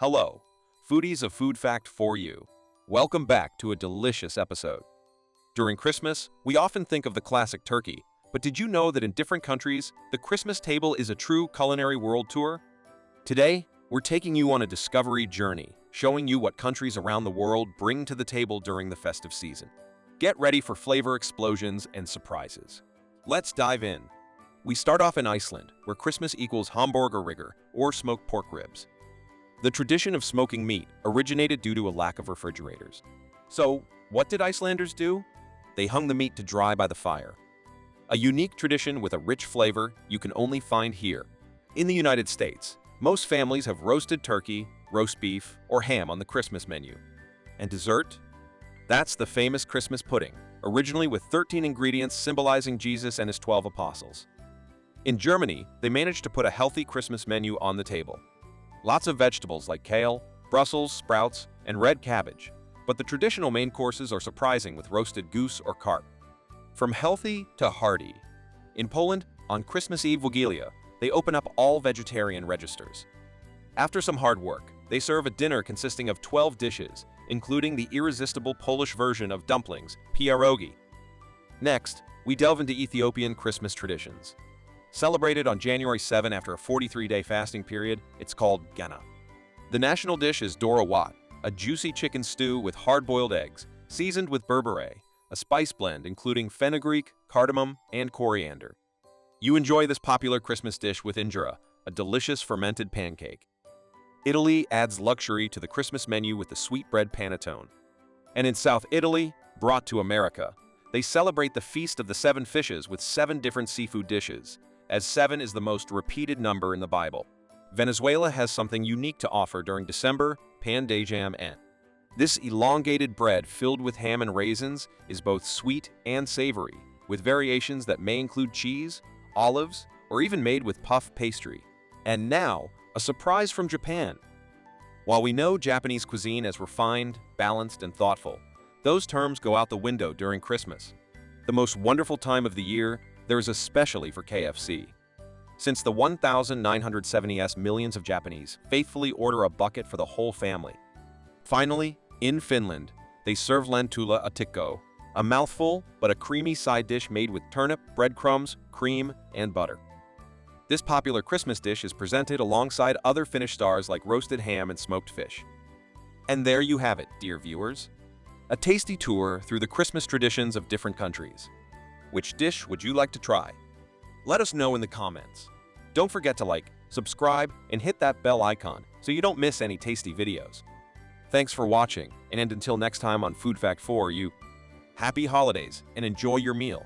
Hello, foodies of Food Fact for you. Welcome back to a delicious episode. During Christmas, we often think of the classic turkey, but did you know that in different countries, the Christmas table is a true culinary world tour? Today, we're taking you on a discovery journey, showing you what countries around the world bring to the table during the festive season. Get ready for flavor explosions and surprises. Let's dive in. We start off in Iceland, where Christmas equals hamburger or smoked pork ribs. The tradition of smoking meat originated due to a lack of refrigerators. So, what did Icelanders do? They hung the meat to dry by the fire. A unique tradition with a rich flavor you can only find here. In the United States, most families have roasted turkey, roast beef, or ham on the Christmas menu. And dessert? That's the famous Christmas pudding, originally with 13 ingredients symbolizing Jesus and his 12 apostles. In Germany, they managed to put a healthy Christmas menu on the table. Lots of vegetables like kale, Brussels sprouts, and red cabbage, but the traditional main courses are surprising with roasted goose or carp. From healthy to hearty. In Poland, on Christmas Eve Wigilia, they open up all vegetarian registers. After some hard work, they serve a dinner consisting of 12 dishes, including the irresistible Polish version of dumplings, pierogi. Next, we delve into Ethiopian Christmas traditions. Celebrated on January 7 after a 43-day fasting period, it's called Gana. The national dish is doro wat, a juicy chicken stew with hard-boiled eggs, seasoned with berbere, a spice blend including fenugreek, cardamom, and coriander. You enjoy this popular Christmas dish with injera, a delicious fermented pancake. Italy adds luxury to the Christmas menu with the sweetbread panettone. And in South Italy, brought to America, they celebrate the Feast of the Seven Fishes with 7 different seafood dishes, as 7 is the most repeated number in the Bible. Venezuela has something unique to offer during December, pan de jam and. This elongated bread filled with ham and raisins is both sweet and savory, with variations that may include cheese, olives, or even made with puff pastry. And now, a surprise from Japan. While we know Japanese cuisine as refined, balanced, and thoughtful, those terms go out the window during Christmas. The most wonderful time of the year, there is especially for KFC. Since the 1,970s, millions of Japanese faithfully order a bucket for the whole family. Finally, in Finland, they serve lentula atikko, a mouthful but a creamy side dish made with turnip, breadcrumbs, cream, and butter. This popular Christmas dish is presented alongside other Finnish stars like roasted ham and smoked fish. And there you have it, dear viewers. A tasty tour through the Christmas traditions of different countries. Which dish would you like to try? Let us know in the comments. Don't forget to like, subscribe, and hit that bell icon so you don't miss any tasty videos. Thanks for watching, and until next time on Food Fact for you, happy holidays and enjoy your meal.